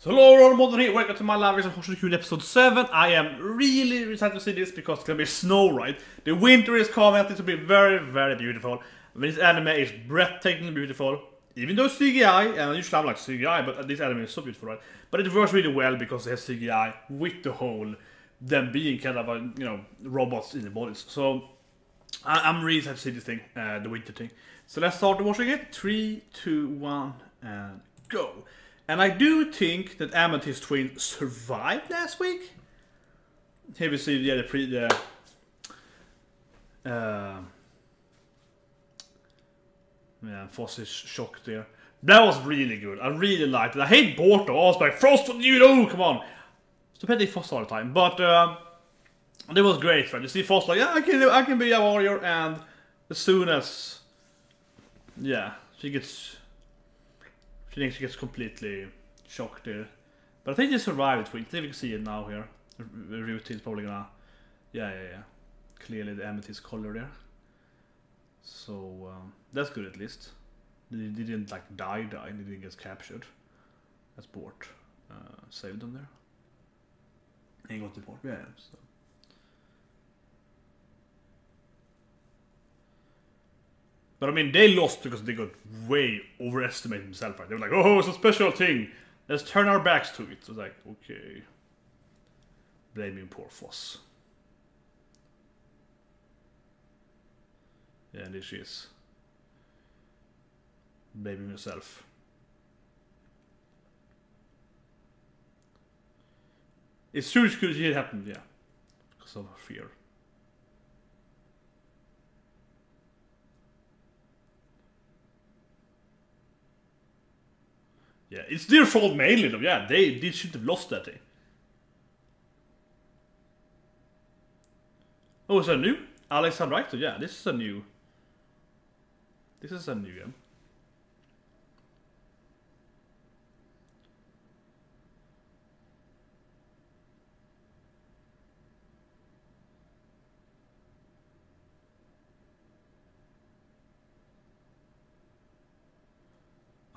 So hello, Monotone here. Welcome to my live reaction Houseki episode 7. I am really excited to see this because it's gonna be snow, right? The winter is coming. It's gonna be very, very beautiful. This anime is breathtakingly beautiful. Even though it's CGI, and I usually have like CGI, but this anime is so beautiful, right? But it works really well because it has CGI with the whole them being kind of robots in the bodies. So I'm really excited to see this thing, the winter thing. So let's start watching it. 3, 2, 1, and go. And I do think that Amethyst Twin survived last week. Here we see Phos is shocked there. That was really good. I really liked it. I hate Borto. I was like, Frost, you know, come on. So petty Phos all the time, but it was great, right? You see Phos like, yeah, I can be a warrior, and as soon as she thinks she gets completely shocked there. But I think they survived it. I think we can see it now here. Routine's probably gonna... Yeah. Clearly the amethyst color there. So, that's good at least. They didn't like die. They didn't get captured. That's Bort. Saved them there. And got the port. Yeah, so. But I mean, they lost because they got way overestimated themselves, right? They were like, oh, it's a special thing. Let's turn our backs to it. So it's like, okay. Blaming poor Phos. Yeah, and there she is. Blaming herself. It's true it happened, yeah. Because of fear. Yeah, it's their fault mainly though, yeah, they shouldn't have lost that thing. Oh, is that new? Alexander Richter, yeah, this is a new game.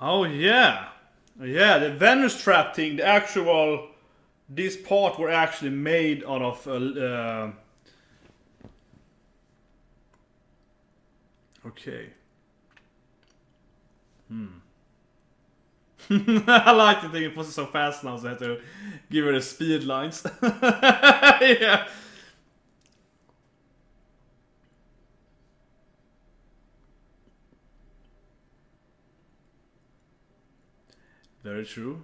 Oh yeah. Yeah, the Venus trap thing, the actual... This part were actually made out of... Okay. I like the thing, it was so fast now, so I had to give her the speed lines. Yeah. Very true.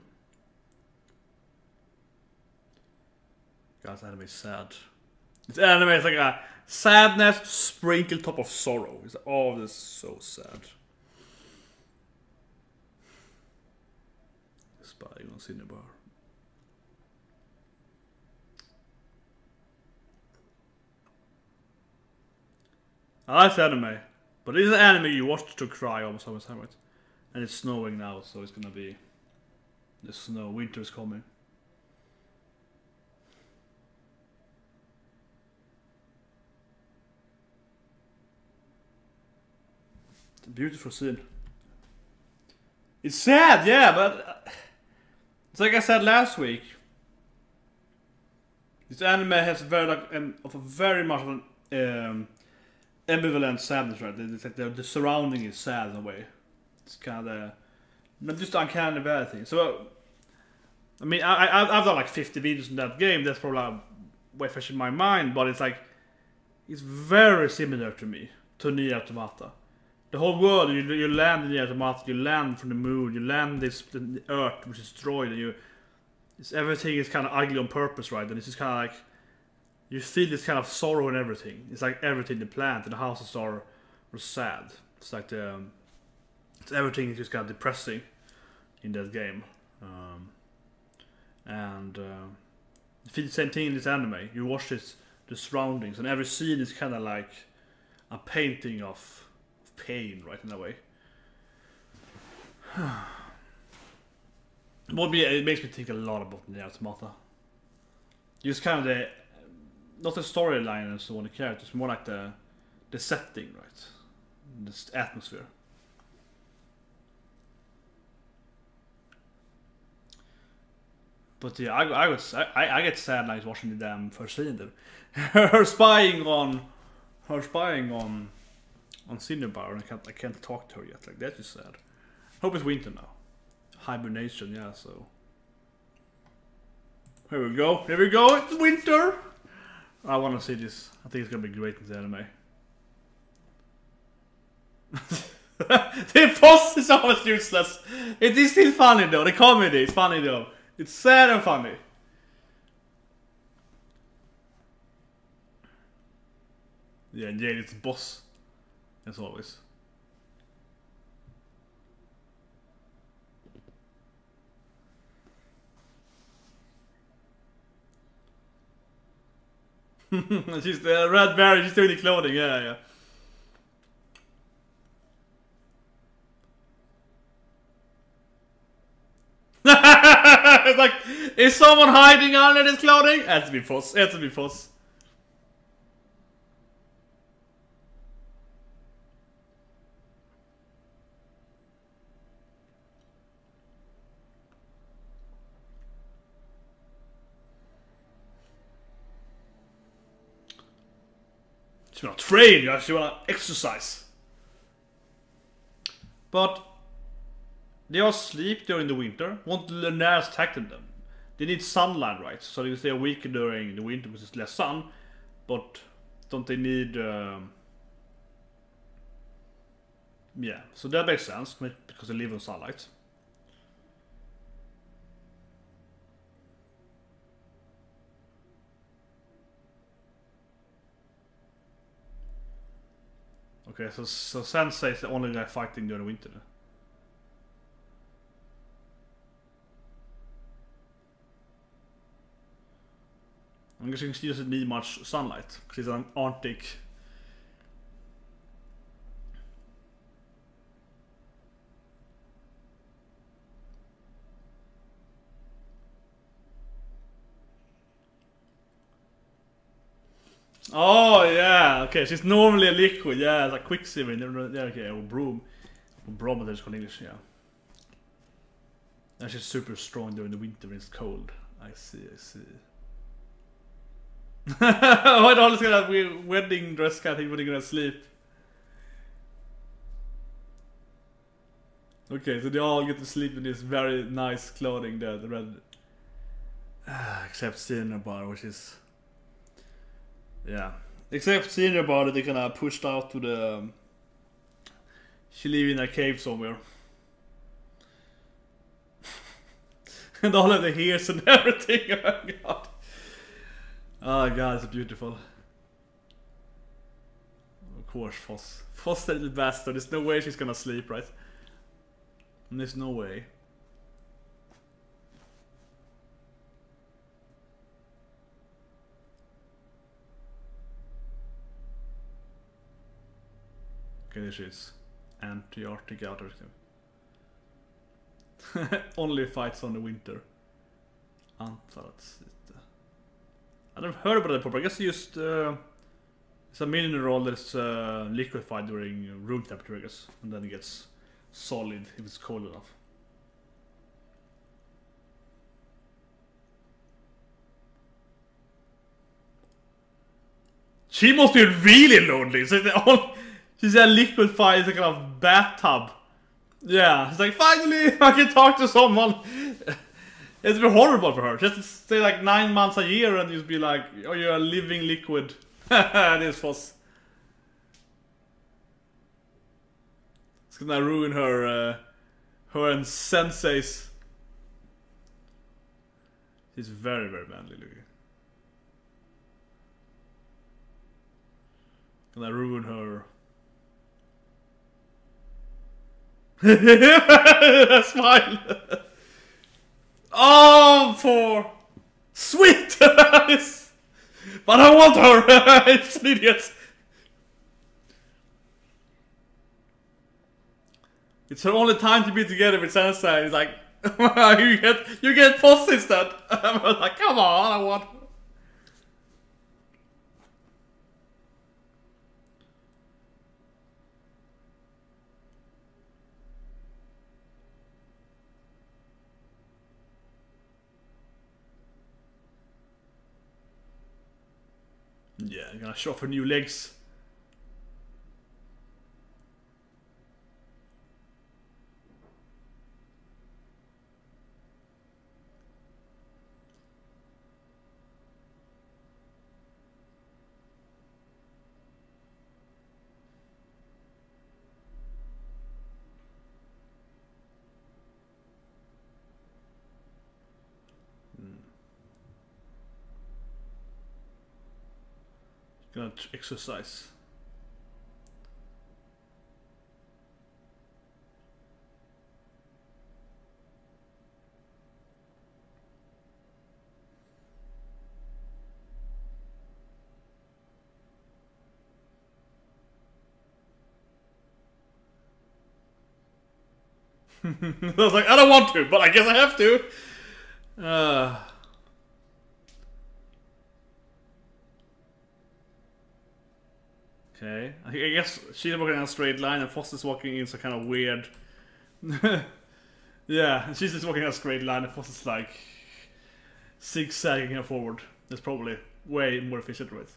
God's anime is sad. This anime is like a sadness sprinkled top of sorrow. It's like, oh, this is so sad. Spying on Cinnabar. I like anime, but this is an anime you watch to cry almost all the time, right? And it's snowing now, so it's gonna be... The snow, winter is coming. It's a beautiful scene. It's sad, yeah, but it's like I said last week. This anime has very very much of an ambivalent sadness, right? It's like the surrounding is sad in a way. It's kind of not just uncanny bad thing. So, I mean, I've done like 50 videos in that game. That's probably way fresh in my mind, but it's like it's very similar to me, to Nier Automata. The whole world, you land in Nier Automata, you land from the moon, you land the Earth which is destroyed, and everything is kind of ugly on purpose, right? And it's just kind of like you feel this kind of sorrow and everything. It's like everything, the plant and the houses are sad. It's like everything is just kind of depressing in that game. You feel the same thing in this anime. You watch the surroundings, and every scene is kind of like a painting of pain, right, in a way. It makes me think a lot about the Automata. Just kind of not the storyline and so on, the characters, more like the setting, right? This atmosphere. But yeah, I get sad like watching the damn first season. Her spying on Cinnabar, and I can't talk to her yet. Like that's just sad. Hope it's winter now. Hibernation, yeah. So here we go. It's winter. I want to see this. I think it's gonna be great in the anime. The Phos is almost useless. It is still funny though. The comedy is funny though. It's sad and funny. Yeah, and Jade is boss. As always. She's the red berry, she's doing the clothing, yeah. It's like, is someone hiding under this clothing? It has to be Phos. She wanna train, she wanna exercise. But they all sleep during the winter. Won't the nurse attack them? They need sunlight, right? So they stay awake during the winter because there's less sun. But don't they need... Yeah, so that makes sense because they live in sunlight. Okay, so Sensei is the only guy fighting during the winter. I'm guessing she doesn't need much sunlight because it's an Arctic. Oh yeah, okay, she's normally a liquid, yeah, it's like quicksilver, yeah, okay, or broom. Or barometer is called English, yeah. And she's super strong during the winter when it's cold. I see. Why don't you have a wedding dress kind of thing when you're gonna sleep? Okay, so they all get to sleep in this very nice clothing there, the red. Except Cinnabar, which is... Yeah. Except Cinnabar that they kinda pushed out to the... She live in a cave somewhere. And all of the hairs and everything, oh god. Oh god, it's beautiful. Of course, Phos. Phos, the little bastard. There's no way she's gonna sleep, right? There's no way. Okay, there she is. Antarctic Antarctica. Only fights on the winter. Antarcticite. I never heard about that before. I guess just it's a mineral that's liquefied during room temperature, I guess, and then it gets solid if it's cold enough. She must be really lonely. So she's a liquefied, it's a kind of bathtub. Yeah, it's like finally I can talk to someone. It's been horrible for her. Just to stay like 9 months a year and just be like, oh, you're a living liquid. This Phos. It's gonna ruin her, her and Sensei's. She's very, very manly looking. Gonna ruin her. Smile. Oh, poor sweet. But I want her. It's an idiot. It's her only time to be together with Sensei. It's like you get Phos instead. I'm like, come on, I want. Yeah, I'm gonna show off her new legs. Gonna exercise. I was like, I don't want to, but I guess I have to. Okay, I guess she's walking in a straight line and Phos is walking in some kind of weird. Yeah, she's just walking in a straight line and Phos is like zigzagging her forward. That's probably way more efficient, right?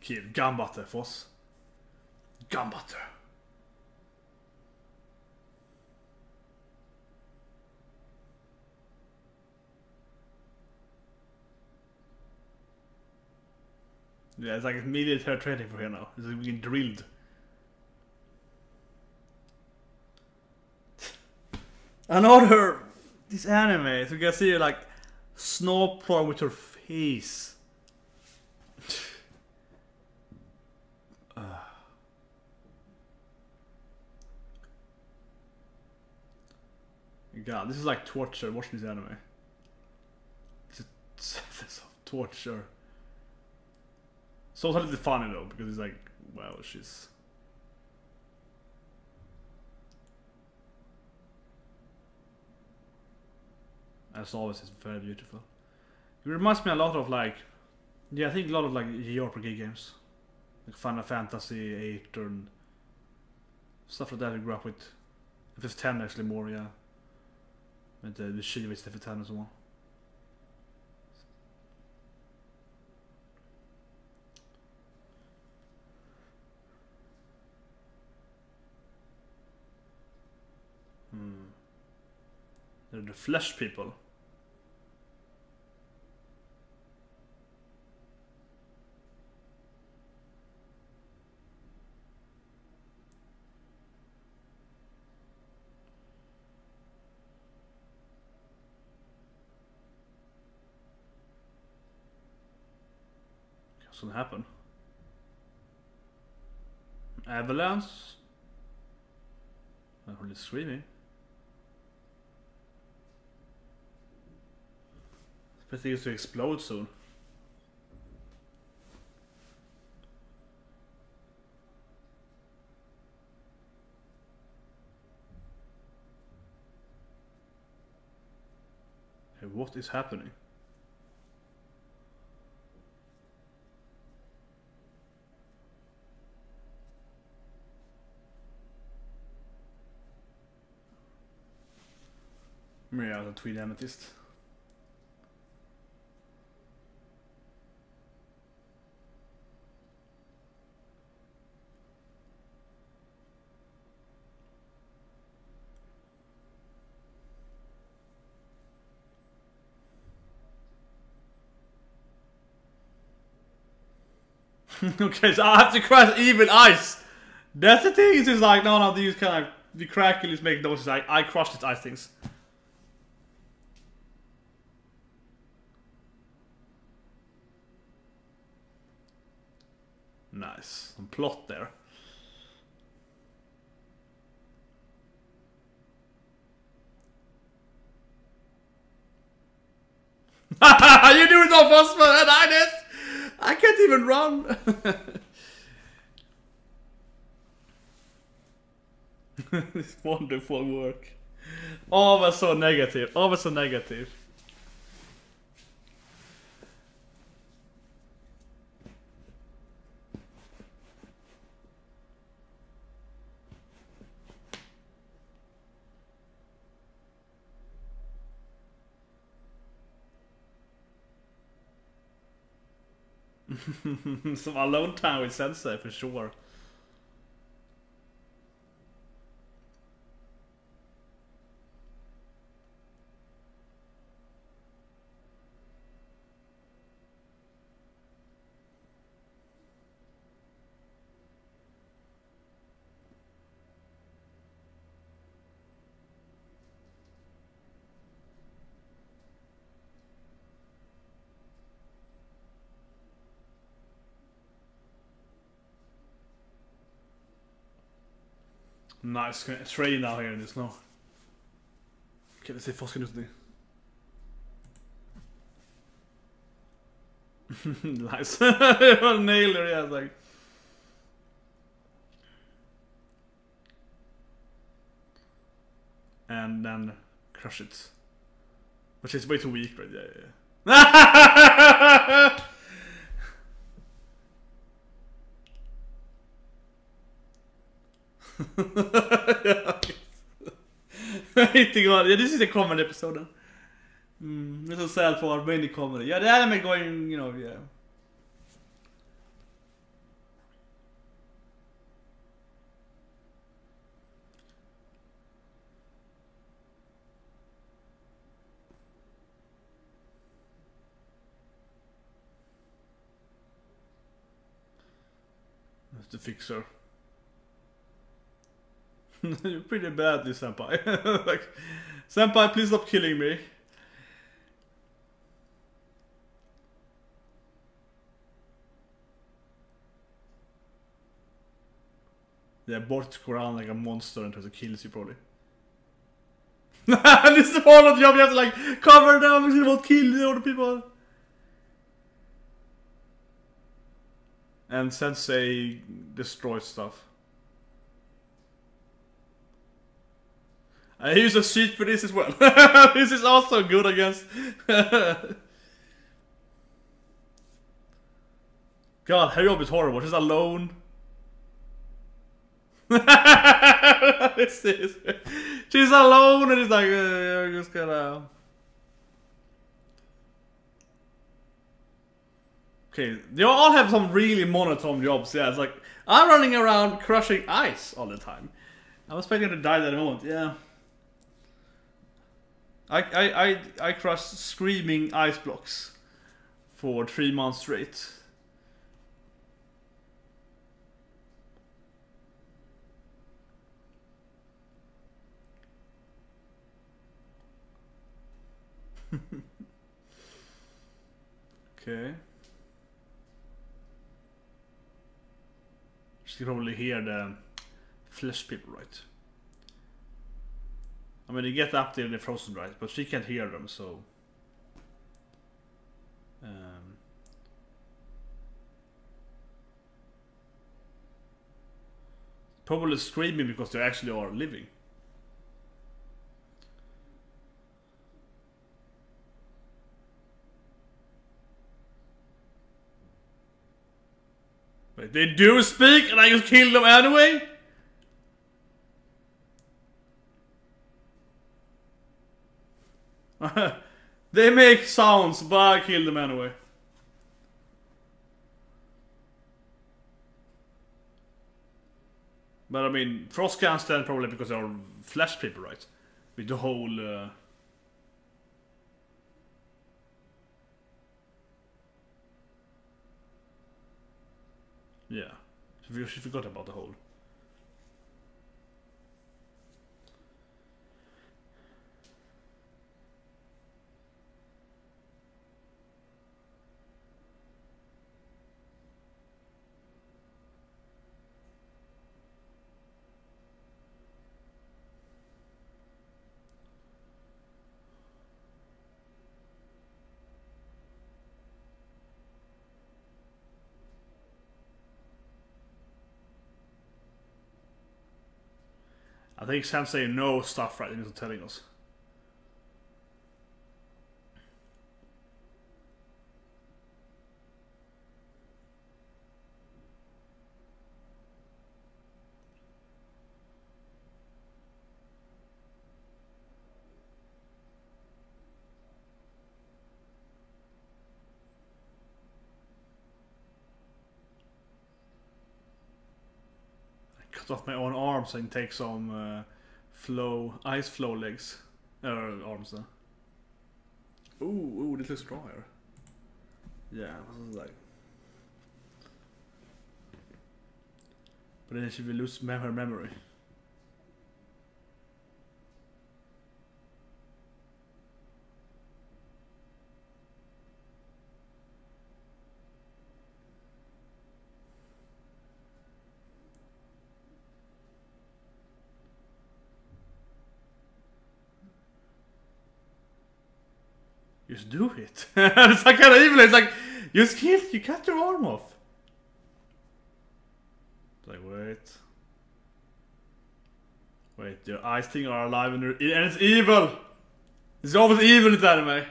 Kid, gambatte, Phos. Gambatte. Yeah, it's like military training for her now. It's like being drilled. Another this anime, so you can see her like snow plowing with her face. God, this is like torture watching this anime. It's a sense of torture. It's also a little funny though, because it's like, wow, she's... As always, it's very beautiful. It reminds me a lot of like... Yeah, I think a lot of like JRPG games. Like Final Fantasy 8 and... stuff like that we grew up with. FF10 actually more, yeah. With the Shiva is FF10 as well. They're the flesh people. What's gonna happen? Avalanche? I'm really screaming. I think it's to explode soon. Hey, what is happening? Yeah, the Tweed Amethyst. Okay, so I have to crash even ice. That's the thing. It's just like none of these kind of the crackles make noises. I crushed its ice things. Nice. Some plot there. You do it on Phos and I did. I can't even run. This wonderful work. Always so negative. Always so negative. Some alone time with Sensei for sure. Nice, gonna train now here in the snow. Okay, let's see if Phos can do something. Nice. Nailed her, yeah, it's like. And then crush it. But she's way too weak, right? Yeah. Yeah. Hitting on. Yeah, this is a comedy episode. It's so sad for our main comedy. Yeah, the anime going, you know, yeah. Have to fix her. You're pretty bad, this senpai. Like, senpai, please stop killing me. Yeah, Bort go around like a monster and tries to kill you, probably. This is the part of the job, you have to like cover them, because you won't kill the other people. And Sensei destroys stuff. I use a sheet for this as well. This is also good, I guess. God, her job is horrible. She's alone. She's alone and it's like, just gonna. Okay, they all have some really monotone jobs. Yeah, it's like I'm running around crushing ice all the time. I'm expecting to die at the moment. Yeah. I crushed screaming ice blocks for 3 months straight. Okay. She can probably hear the flesh people, right? I mean, they get up there in the frozen, right? But she can't hear them, so. Probably screaming because they actually are living. Wait, they do speak and I just kill them anyway? They make sounds, but I kill them anyway. But I mean, Frost can't stand probably because they are flesh people, right? With the whole... Yeah, she forgot about the whole. I think Sensei knows stuff right into telling us. cut off my own arms and take some ice flow legs. Arms then. Ooh, this looks drier. Yeah, what was like? But then she will lose her memory. Just do it. It's like kind of evil. It's like you cut your arm off. It's like wait, your eyes thing are alive and it's evil. It's always evil in this anime.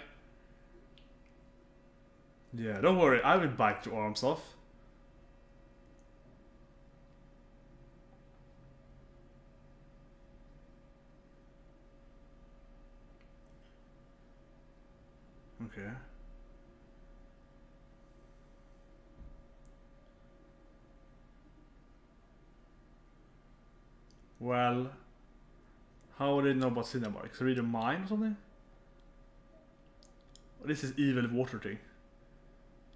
Yeah, don't worry. I will bite your arms off. Okay. Well, how would they know about Cinnabar? Because read a mind or something? This is evil water thing.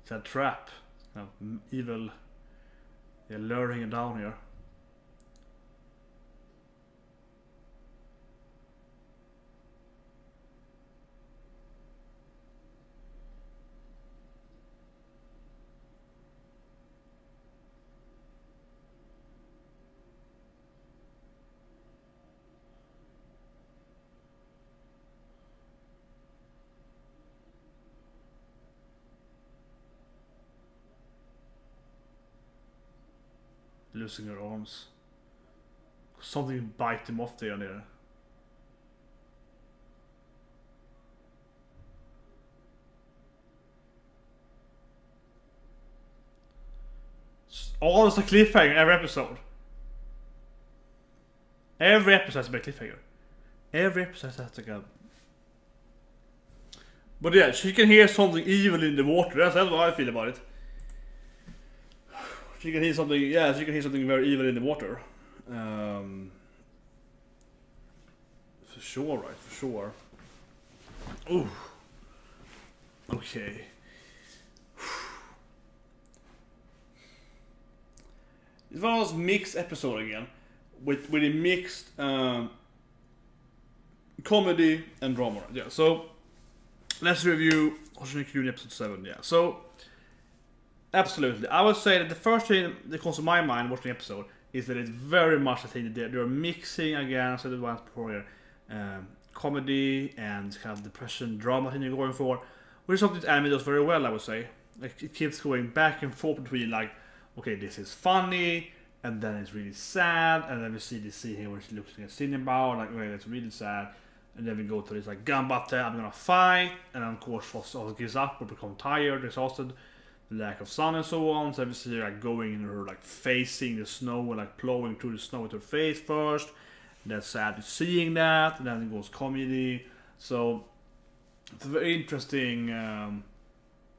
It's a trap. Evil. They're luring it down here. Losing her arms. Something bite them off there and there. Always a cliffhanger every episode. Every episode has a cliffhanger. Every episode has to go. But yeah, she can hear something evil in the water. That's how I feel about it. She can hear something, yeah, she can hear something very evil in the water. For sure, right, for sure. Ooh. Okay. It's one of those mixed episodes again. With a mixed comedy and drama. Yeah, so let's review Hoshino episode 7, yeah. So absolutely. I would say that the first thing that comes to my mind watching the episode is that it's very much a thing that they're mixing again, I said it once before here, comedy and kind of depression, drama thing you're going for, which is something that anime does very well, I would say. Like, it keeps going back and forth between like, okay, this is funny, and then it's really sad, and then we see this scene here where she looks at Cinnabar, like, okay, that's really sad, and then we go to this like, Gambate, I'm gonna fight, and then of course Phos also gives up or become tired, exhausted, lack of sun and so on. So we see her like going in her like facing the snow and like plowing through the snow with her face first. And that's sad seeing that, and then it goes comedy. So it's a very interesting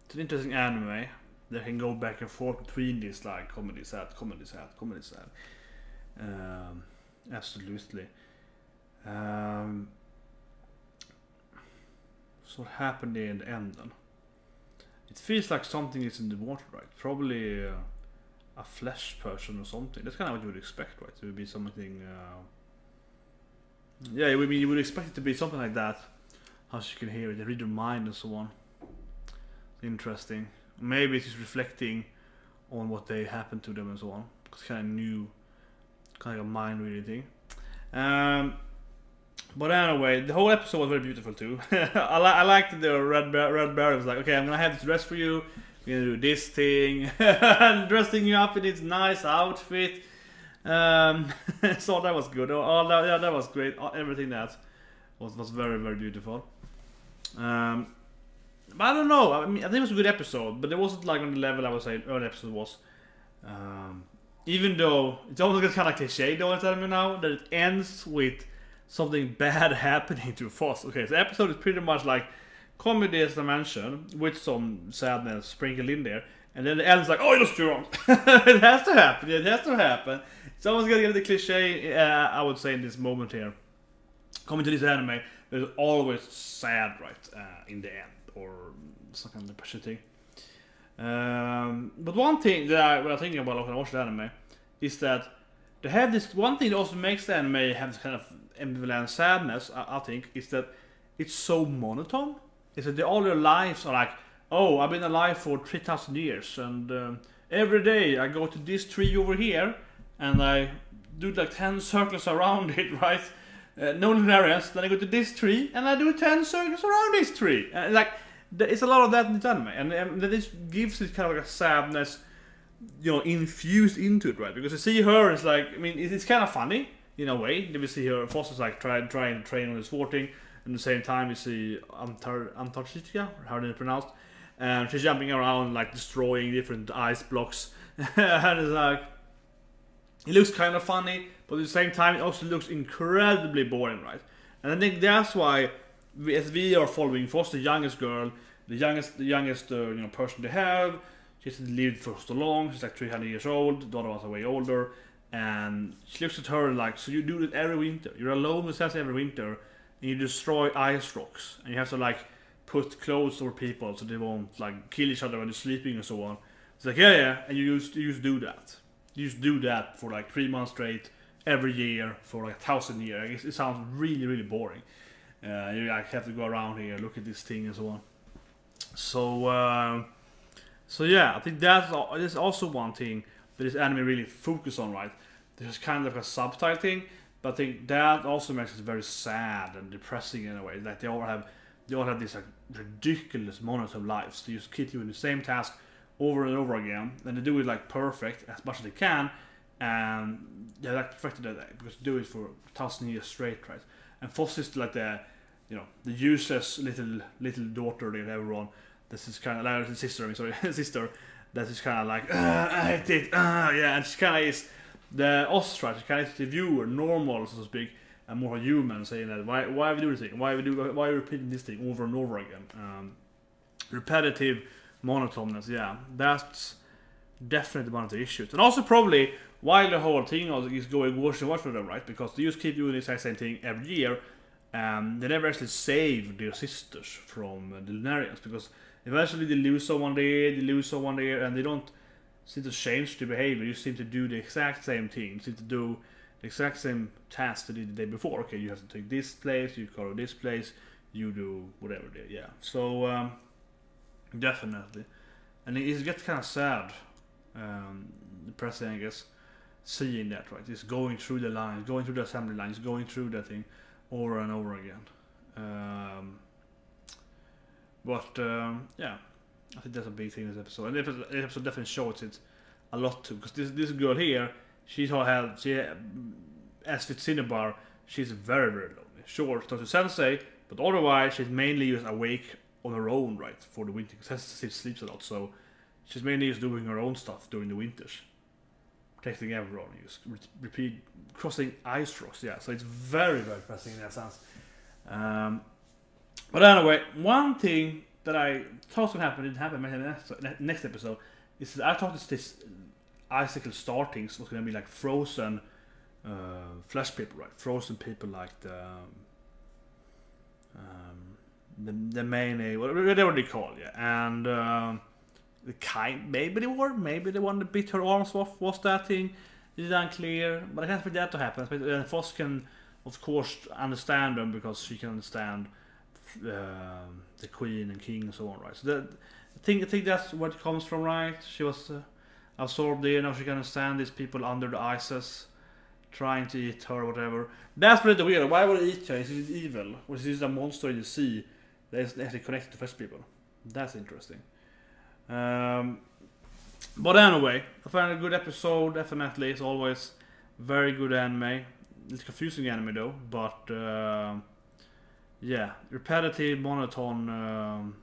it's an interesting anime that can go back and forth between this like comedy sad, comedy sad, comedy sad. Absolutely. So what happened in the end then? It feels like something is in the water, right? Probably a flesh person or something. That's kind of what you would expect, right? It would be something. Yeah, I mean, you would expect it to be something like that. As you can hear it, read your mind and so on. Interesting. Maybe it's just reflecting on what they happened to them and so on. It's kind of new, kind of a mind reading thing. But anyway, the whole episode was very beautiful too. I liked the red bear was like, okay, I'm gonna have this dress for you. We're gonna do this thing, dressing you up in this nice outfit. So that was good. Yeah, that was great. Everything that was very, very beautiful. But I don't know. I mean, I think it was a good episode, but it wasn't like on the level I would say early episode was. Even though it's almost kind of like cliche, though, it's telling me now that it ends with something bad happening to Phos. Okay, so the episode is pretty much like comedy, as I mentioned, with some sadness sprinkled in there, and then the end's like, oh, you lost your arm. It has to happen. It has to happen. Someone's gonna get the cliche, I would say in this moment here. Coming to this anime, there's always sad, right, in the end, or some kind of depression thing. But one thing that when I'm thinking about when I watch the anime is that they have this one thing that also makes the anime have this kind of ambivalent sadness. I think is that it's so monotone. Is that all their lives are like, oh, I've been alive for 3,000 years, and every day I go to this tree over here, and I do like 10 circles around it, right? No linearians. Then I go to this tree, and I do 10 circles around this tree. And like, it's a lot of that in the anime, and this gives it kind of like a sadness, you know, infused into it, right? Because you see her, it's like, I mean, it's kind of funny in a way. Then we see her, Phos is like trying to train on his sporting, and at the same time we see Antarcticite, how they pronounced, and she's jumping around like destroying different ice blocks, and it's like, it looks kind of funny, but at the same time it also looks incredibly boring, right? And I think that's why as we are following Phos, the youngest girl, the youngest you know, person they have. She's lived for so long. She's like 300 years old. The other ones are way older, and she looks at her like, so you do it every winter. You're alone with Sensei every winter, and you destroy ice rocks, and you have to like put clothes over people so they won't like kill each other when they're sleeping and so on. It's like yeah, and you just do that. You just do that for like 3 months straight every year for like 1,000 years. It sounds really boring. You like have to go around here, look at this thing and so on. So yeah, I think that's also one thing that this anime really focuses on, right? There's kind of a subtitle thing, but I think that also makes it very sad and depressing in a way. Like they all have these like ridiculous monotone lives. They just keep doing the same task over and over again, and they do it like perfect as much as they can, and they're like perfected at that because they do it for 1,000 years straight, right? And Phos is like the, you know, the useless little daughter they have everyone. This is kind of like sister. Sister. That is kind of like I hate it. Yeah, and she kind of is the ostrich. She kind of is the viewer, normal so to speak, and more human, saying that why we do this thing, why we repeating this thing over and over again. Repetitive monotoneness. Yeah, that's definitely one of the issues, and also probably why the whole thing is going worse and worse for them, right? Because they just keep doing the exact same thing every year. They never actually save their sisters from the Lunarians, because eventually they lose someone there, and they don't seem to change their behavior. You seem to do the exact same thing. You seem to do the exact same task they did the day before. Okay, you have to take this place, you go to this place, you do whatever they, yeah. So definitely, and it gets kind of sad, depressing, I guess, seeing that, right? It's going through the lines, going through the assembly lines, going through that thing over and over again. Yeah, I think that's a big thing in this episode, and the episode definitely shows it a lot too. Because this girl here, as with Cinnabar, she's very lonely. Sure, talks to Sensei, but otherwise she's mainly just awake on her own, right, for the winter. Because Sensei sleeps a lot, so she's mainly just doing her own stuff during the winters, protecting everyone. Just repeat crossing ice rocks. Yeah, so it's very depressing in that sense. But anyway, one thing that I thought would happen didn't happen in the next episode is that I thought this icicle startings was going to be like frozen flesh people, right? Frozen people like the main, whatever they call it, yeah. And the kind, maybe they were, maybe the one that bit her arms off was that thing. It's unclear, but I can't expect that to happen. And Phos can, of course, understand them because she can understand the queen and king and so on, right? So I think that's where it comes from, right? She was absorbed there, now she can understand these people under the ices trying to eat her or whatever. That's pretty weird. Why would they eat her? Is it evil? Or is this a monster in the sea that is actually connected to fresh people? That's interesting. But anyway, I found a good episode, definitely. It's always very good anime. It's confusing anime though, but yeah, repetitive, monotone,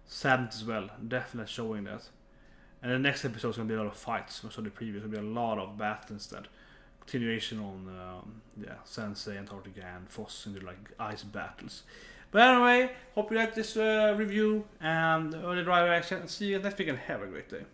sadness as well. Definitely showing that. And the next episode is going to be a lot of fights. So the previous will be a lot of battles instead. Continuation on Sensei, Antarctica, and Phos into like ice battles. But anyway, hope you liked this review and early drive reaction. And see you next week and have a great day.